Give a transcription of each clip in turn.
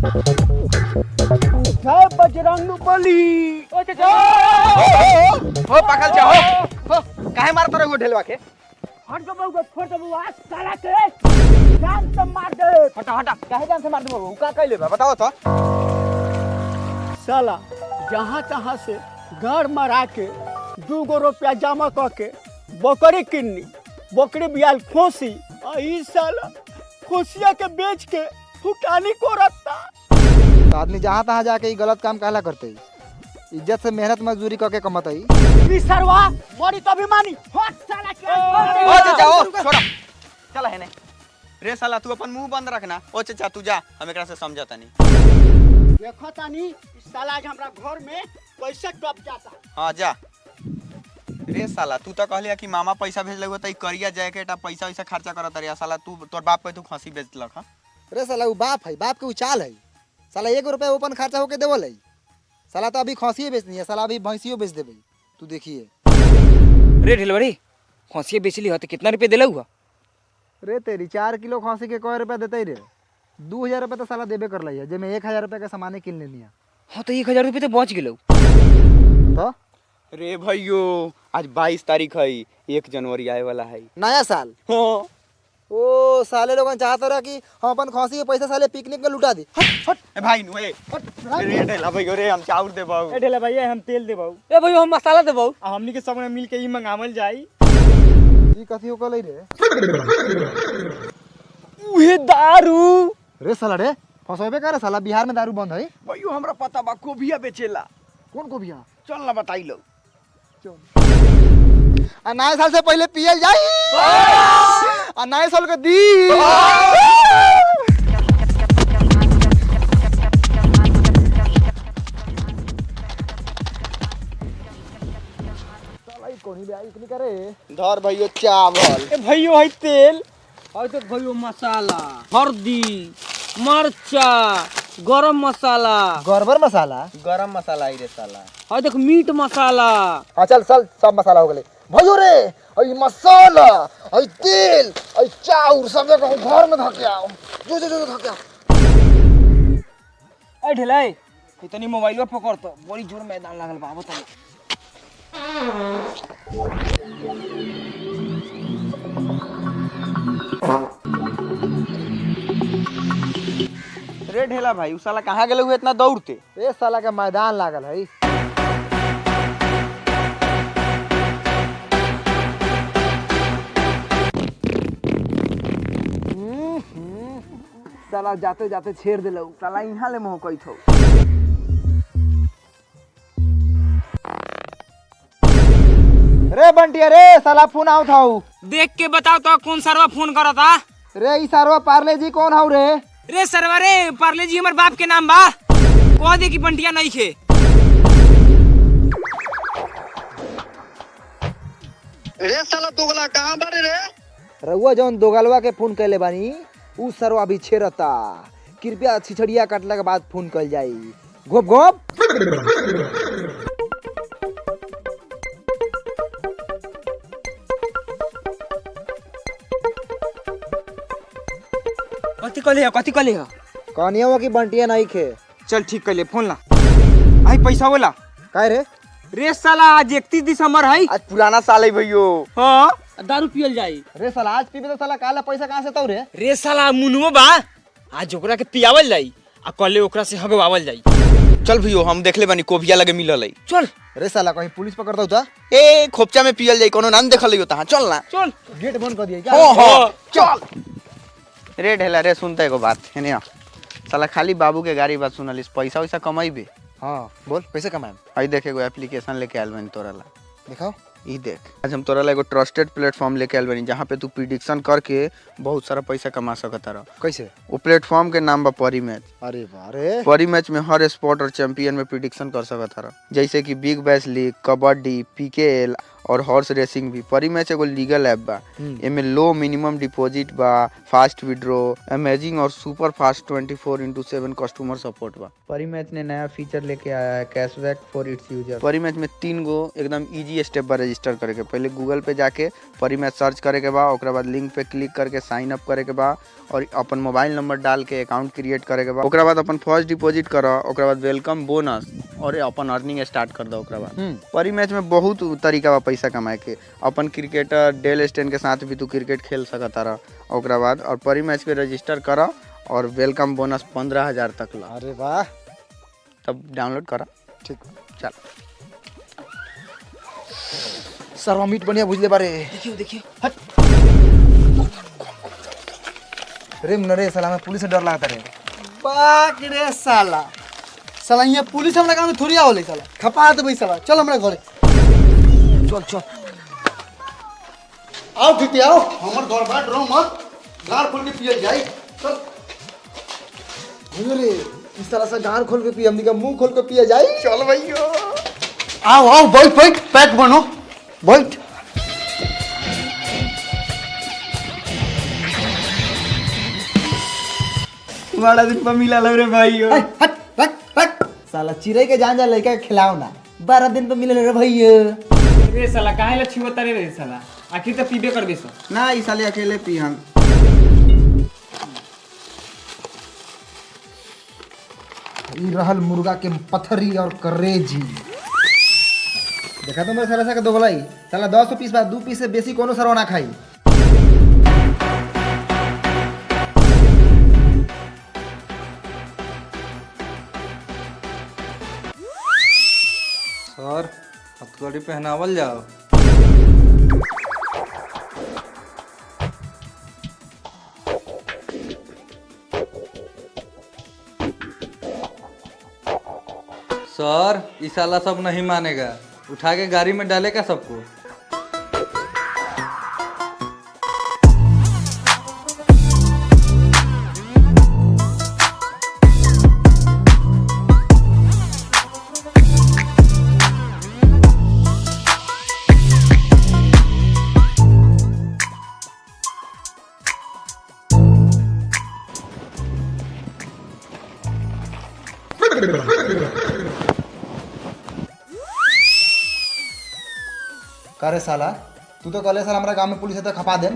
जय बजरंगबली। ओ चाचा हो पागल जा हो काहे मारत रहो ढेलवा के? हट दो बउआ, छोड़ दो बउआ, साला के जान से मार दे। हटा हटा काहे जान से मार दे बाबू? का कहले बा बताओ तो। साला जहाँ तहाँ से घर मरा के 2 रुपया जमा करके बकरी किन्नी, बकरी बियाल खोसी, ई साला खोसिया के बेच के फुटानी को रखता। तो आदमी जहाँ तहाँ जाके गलत काम कहला करते ही, इज्जत से मेहनत मजदूरी करके कमाते ही। ई सरवा मरी तो अभिमानी हट साला के। ओ चाचा ओ छोड़ा चल है नहीं रे साला तू अपन मुंह बंद रखना। ओ चाचा तू जा हम एकरा से समझाता नहीं। देखो तानी ई साला आज हमरा घर में पैसा टप जाता। हां जा रे साला तू तो कहलिया कि मामा पैसा भेजले हो त करिया जाए के पैसा वैसा खर्चा करत रे साला तू तोर बाप पे तू खसी बेचलक। हां अरे साला वो बाप है, बाप के वो चाल है। साला 1 रुपया ओपन खर्चा होके देवल है। साला तो अभी खसिए बेचनी है, साला अभी भैंसियो बेच देबे। तू देखिए रे ढिलवरी खसिए बेचली हो तो कितना रुपया दिला हुआ? रे तेरी 4 किलो खसी के कै रुपया देते रे? 2000 रुपया तो साला देबे कर लिया, जेमे 1000 रुपया के सामाने किन लेनी है। हाँ तो 1000 रुपये तो बच गेलो। तो रे भैयो आज 22 तारीख है, 1 जनवरी आए वाला है नया साल। हाँ ओ साले लोगन चाहत रहा कि हम अपन खसी के पैसा साले पिकनिक में लुटा दी। हट ए भाई नु ए रे ढेला भैयो रे हम चाउर देबौ। ए ढेला भैया हम तेल देबौ। ए भाई हम मसाला देबौ। हमनी के सब ने मिल के ई मंगावल जाई। ई कथि हो कलै रे? उहे दारू। रे साला रे फसोबे करे साला, बिहार में दारू बंद है। भैयो हमरा पता बा कोबिया बेचेला। कौन को बिया? चल ना बताई लो। आ नए साल से पहले पियल जाई, आ नए साल के दी। कोनी बे इतनी करे धर भैयो चावल। ए भैयो है तेल। और तो भाई मसाला, हल्दी, मरचा, गरम मसाला, गरबर मसाला। गरम मसाला आई रे साला। और देख मीट मसाला। हाँ चल चल सब मसाला हो गए भयो रे। आई मसाला, आई तेल, आई चाउर सब जगह घर में धके आओ। जो जो जो धके आओ। ए ढिलाई इतनी मोबाइल पकड़ तो बड़ी जोर मैदान लागल बा बता। रे ढेला भाई उ साला कहाँ गेले हुए इतना दौड़ते? ए साला का मैदान लागल है। साला जाते जाते छेड़ देलौ। साला यहाँ ले मोह कई थौ। रे बंटिया रे साला फोन आओ थाऊ। देख के बताओ तो कौन सरवा फोन करा था? रे ई सारवा पार्ले जी कौन हाउ रे? रे सरवा रे पार्ले जी हमार बाप के नाम बा। कह दे कि बंटिया नहीं खे। रे साला दोगला कहाँ बारे रे? रउआ जौन दोगलवा के फोन कैले बानी उ सरवा अभी छेड़ता। कृपया छिछड़िया काटला के बाद फोन कल जाई। घोप घोप। कथी कले हो? कहानिया की बंटिया नहीं खे। चल ठीक कर ले फोन ला। आई पैसा बोला। काहे रे? रे साला आज 31 दिसंबर है। आज पुराना साल है भैयो। हाँ दारू पियल जाई। रे साला आज पीबे तो साला काला पैसा कहाँ से तौ रे? रे साला मुनुओ बा आज ओकरा के पियावल जाई आ कल ओकरा से हगवावल जाई। चल भैयो हम देखले बानी कोबिया लगे मिलल है। चल रे साला कहीं पुलिस पकड़ दौ त? ए खोपचा में पियल जाई कोनो नाम देखल होता। चल ना। चल गेट बंद कर दिए क्या? हो हो चल। रे ढेला रे सुनता एगो बात है ने साला खाली बाबू के गाड़ी बात सुनलिस पैसा वैसा कमाइबे। हाँ बोल पैसे कमाए। आई देख एगो एप्लीकेशन लेके आइल बानी तोरा ला। दिखाओ। ई देख आज हम तोरा ला एगो ट्रस्टेड प्लेटफॉर्म लेके आइल बानी जहाँ पे तू प्रिडिक्शन करके बहुत सारा पैसा कमा सकता रह। कैसे? वो प्लेटफॉर्म के नाम बा परी मैच। अरे बारे। परी मैच में हर स्पोर्ट और चैंपियन में प्रिडिक्शन कर सकता रह, जैसे कि big bash league, kabaddi, PKL और हॉर्स रेसिंग भी। परी मैच एगो लीगल ऐप बा, एमे लो मिनिमम डिपॉजिट बा, फास्ट विड्रॉ, अमेजिंग और सुपर फास्ट 24/7 कस्टमर सपोर्ट बा। परी मैच ने नया फीचर लेके आया है, कैशबैक फॉर इट्स यूजर। परी मैच में 3 गो एकदम इजी स्टेप बा रजिस्टर करे के। पहले गूगल पे जाके परी मैच सर्च करे के बा, ओकरा बाद लिंक पे क्लिक करके साइन अप करे के बा और अपन मोबाइल नंबर डाल के अकाउंट क्रिएट करे के बा। ओकरा बाद अपन फर्स्ट डिपॉजिट करा, ओकरा बाद वेलकम बोनस और अपन अर्निंग स्टार्ट कर दो। ओकरा बाद परी मैच में बहुत तरीका बा पैसा कमाए के। अपन क्रिकेटर डेल स्टेन के साथ भी तू क्रिकेट खेल सकता रहा। ओकरा बाद और परी मैच पे रजिस्टर करा और वेलकम बोनस 15,000 तक ला। अरे वाह, तब डाउनलोड करा। ठीक चल सरवा मीट बढ़िया बुझले बारे। देखियो रे मुन्ना रे, साला में पुलिस से डर लगता रे। बाक रे साला, साला यहाँ पुलिस हमरा गाँव में थोड़ी आवले साला, खपा देबै साला। चल हमरा घरे, चल चल आओ ठीक आओ, हमर घर बाट रहो मत, गार खोल के पियल जाई। चल भैया रे, इस तरह से गार खोल के पी, हमनी का मुंह खोल के पिया जाई। चल भैया, आओ आओ, बैठ बैठ, पैक बनो, बैठ। बड़ा दिन पर मिला लो रे भाइयों। हट हट हट, साला चिड़ै के जान जा लड़का के खिलाओ ना, 12 दिन पे मिले रे भैया। रे साला काहे ला छिवता रे साला, आखिर तो पीबे करबे सो। ना ई साले अकेले पी हम। ई रहल मुर्गा के पथरी और करेजी। देखा तो मेरे साला सा के दोगलाई, साला 10 पीस बा, 2 पीस से बेसी कोनो सरवा ना खाई। सर हथकड़ी पहनावल जाओ। सर इस साला सब नहीं मानेगा, उठा के गाड़ी में डालेगा सबको। करे साला, तू तो कले साला हमारा गांव में पुलिस है तो खपा देन।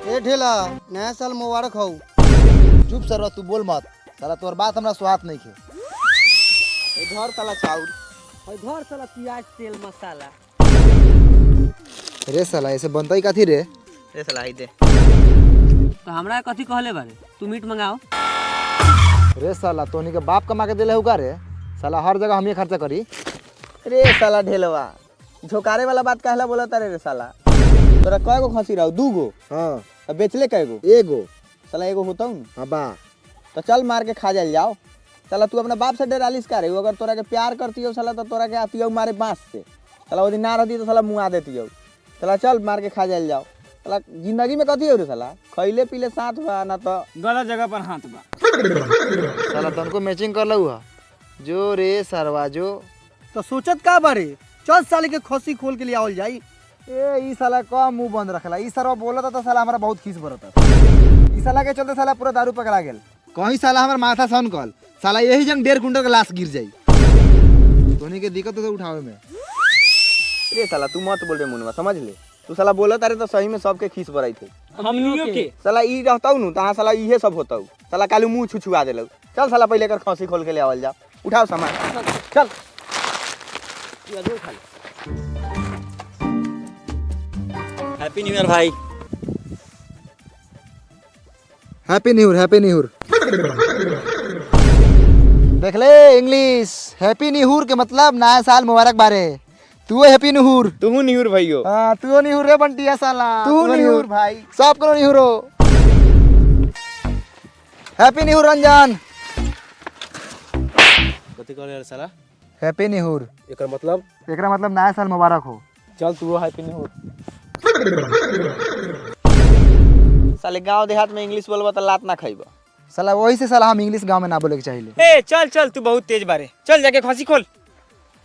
ए ढेला, नया साल मुबारक हो। चुप सरवा, तू बोल मत साला, तोर बात हमरा स्वाद नहीं खे। घर साला चाउर, घर साला प्याज तेल मसाला। रे साला ऐसे बनता ही कथी रे? रे साला आई दे। तो हमरा कथी कहले बारे, तू मीट मंगाओ। रे साला तोनी के बाप कमा के देले हुका रे, साला हर जगह हम ही खर्चा करी। रे साला ढेलवा, झोकारे वाला बात कहला बोला तारे रे साला। तोरा कय गो खसी रहो? 2 गो। हाँ अब बेचले कय गो? एगो। साला एगो होता हूँ। हाँ बा। तो चल मार के खा जाए जाओ। साला तू अपना बाप से डरालिस का रे? अगर तोरा के प्यार करती हो साला तो तोरा के आती हो मारे बांस से। साला वो दिन ना रहती तो साला मुँह देती हो। साला चल मार के खा जाए जाओ। साला जिंदगी में कथी हो रे साला? खैले पीले साथ बा ना तो गलत जगह पर हाथ बा। साला तनको मैचिंग कर लहुआ जो रे सरवा जो। तो सोचत का बारे, चल साले के खसी खोल के लिए आवल जाई। ए ई साला का मुंह बंद रखला, ई सरवा बोलता तो साला हमरा बहुत खीस बरता। ई साला के चलते साला पूरा दारू पकड़ा गेल। कहीं साला हमर माथा सन कल, साला यही जंग 1.5 कुंटल के लाश गिर जाई। तोनी के दिक्कत तो उठावे में। रे साला तू मत बोल रे मुनवा, समझ ले। तू साला बोलत अरे तो सही में सबके खीस बराई थे। हमनियो के साला ई रहताऊ नु तहां साला इहे सब होताऊ। साला कालू मुंह छुछुआ देलौ। चल साला पहले कर खसी खोल के ले आवल जा। उठाओ सामान चल। हैप्पी न्यू ईयर भाई। Happy new year, happy new year. देख ले इंग्लिश, हैप्पी न्यू ईयर के मतलब नया साल मुबारक बारे। तू हैप्पी न्यू ईयर। तू न्यूर भइयो। हां तू न्यू ईयर रे बंटिया साला। तू न्यू ईयर भाई। सब करो new year. Happy new year Ranjan. कथी कहले यार साला? Happy new year. एकर मतलब? एकरा मतलब नया साल मुबारक हो। चल तू हैप्पी न्यू ईयर। साले गांव देहात में इंग्लिश बोलबा तो लात ना खाइबा। साला वही से साला हम इंग्लिश गांव में ना बोले के चाहिए। ए चल चल तू बहुत तेज बारे, चल जाके खसी खोल।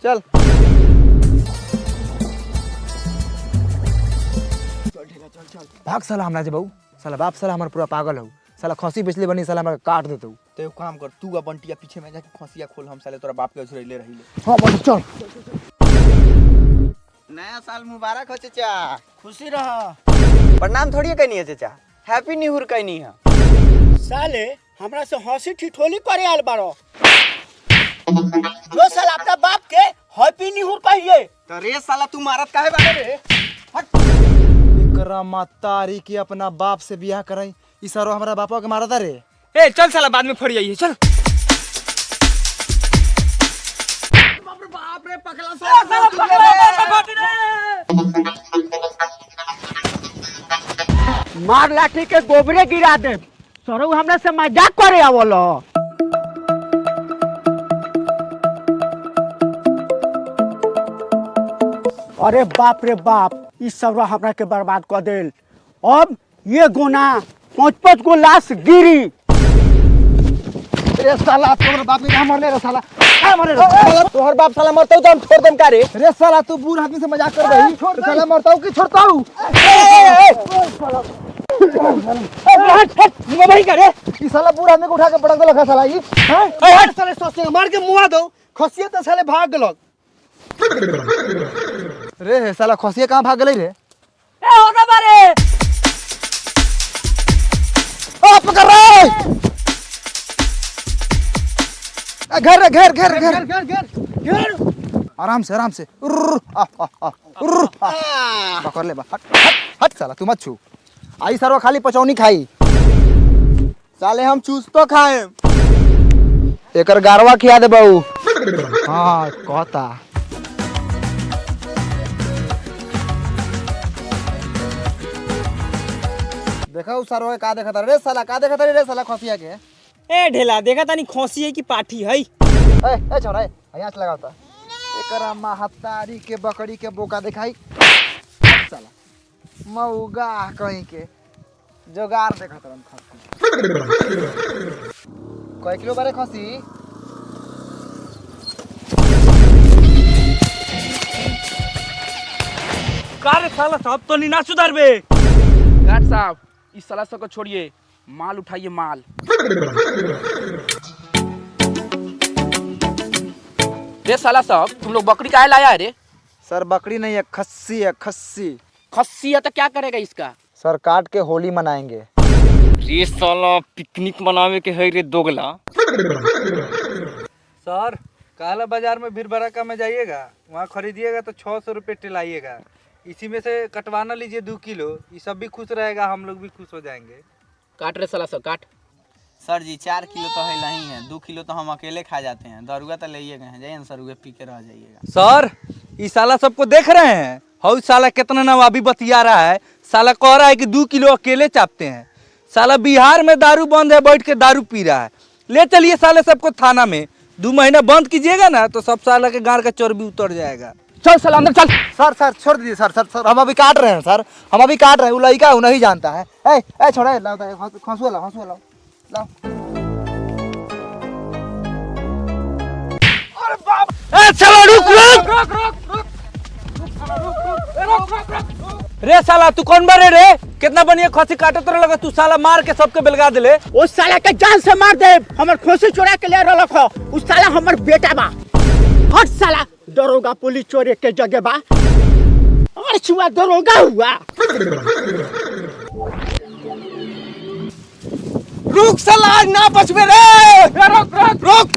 चल भाग साला हमरा जे बहू, साला बाप साला हमार पूरा पागल हो, साला खसी बेचले बनी साला हमरा काट देतौ। तो एक काम कर, तू आ बंटिया पीछे में जाके खसिया खोल, हम साले तोरा बाप के झुरैले रहिले। हां बंटी चल। नया साल मुबारक हो चाचा। खुशी रह। प्रणाम थोड़ी कहनी है चाचा, हैप्पी न्यू ईयर कहनी है। साले हमरा से हंसी ठिठोली करे आल बारो। जो साल अपना बाप के हैप्पी न्यू ईयर कहिए। तो रे साला तू मारत काहे बारे रे? एकरा मातारी की अपना बाप से बियाह कराई, ई सारो हमरा बापा के मारता रे। ए चल साला बाद में फड़ जाइए, चल। मार लाठी के गोबरे गिरा दे। सरो हमरा से मजाक करे आवलो। अरे बाप रे बाप, ई सब हमरा के बर्बाद कर देल। अब ये गोना 5-5 गो लाश गिरी। रे साला तोहर बाप के मरले रे साला, का मरे रे? तोहर बाप साला मरतौ तो हम छोड़ देम का रे? रे साला तू बूढ़ आदमी से मजाक कर रही, साला मरताऊ कि छोड़ताऊ? भाई करे ई साला बूढ़ आदमी को उठा के पटक देलक है साला ई। हैं? साले सोचे मार के मुआ दो, खसिया त साले भाग गेलक। रे साला खसिया कहां भाग गेलै रे? ए होना बारे। ओ पकड़ रे। घर घर घर घर घर आराम से पकड़ ले बा। हट हट हट साला तू मत छू, आई सरवा खाली पचौनी खाई। साले हम चूस तो खाए। एकर गारवा खिया दे बहू। हाँ कहता देखा उ सरवा का देखता रे साला, का देखता रे साला खसिया के। ए ढेला देखा तानी खोसी है कि पाठी है। ए छोरा यहाँ से लगाता एकरा महतारी के बकरी के बोका दिखाई साला मऊगा कहीं के जोगार देखत रहन खसी। कय किलो बारे खसी? कार साला सब तो नहीं ना सुधरबे। गार्ड साहब इस साला सब को छोड़िए, माल उठाइए माल। रे साला साहब तुम लोग बकरी काहे लाया है रे? सर बकरी नहीं है, खस्सी है, खस्सी। खस्सी है तो क्या करेगा इसका? सर काट के होली मनाएंगे। रे साला पिकनिक मनावे के है रे दोगला। सर काला बाजार में भीड़ भड़का में जाइएगा, वहाँ खरीदिएगा तो 600 रुपये टिलाइएगा। इसी में से कटवाना लीजिए 2 किलो, ये सब भी खुश रहेगा, हम लोग भी खुश हो जाएंगे। काट रे साला सब काट। सर जी 4 किलो तो है नहीं है, 2 किलो तो हम अकेले खा जाते हैं। दरुआ तो ले गए हैं, जाइए ना सर, पी के रह जाइएगा। सर ये साला सबको देख रहे हैं, हौ साला कितना नवाबी बतिया रहा है। साला कह रहा है कि 2 किलो अकेले चापते हैं। साला बिहार में दारू बंद है, बैठ के दारू पी रहा है। ले चलिए साले सबको थाना में, 2 महीना बंद कीजिएगा ना तो सब साला के गाड़ का चर्बी उतर जाएगा। चल साला अंदर चल। सर छोड़ दीजिए सर, हम अभी काट रहे हैं सर, हम अभी काट रहे हैं। वो लड़का वो नहीं जानता है। ए छोड़ा लाओ हंसुआ लाओ। ए चलो रुक। रे साला तू कौन बरे रे? कितना बढ़िया खसी काटत लगा, तू साला मार के सबके बेलगा दिले। ओ साला के जान से मार दे। हमर खोसी चोरा के ले रहलक हो। उ साला हमर बेटा बा। हट साला, दरोगा पुलिस चोरे के जगह बा। और छुआ दरोगा हुआ। रुक साला, ना बचबे रे। रुक।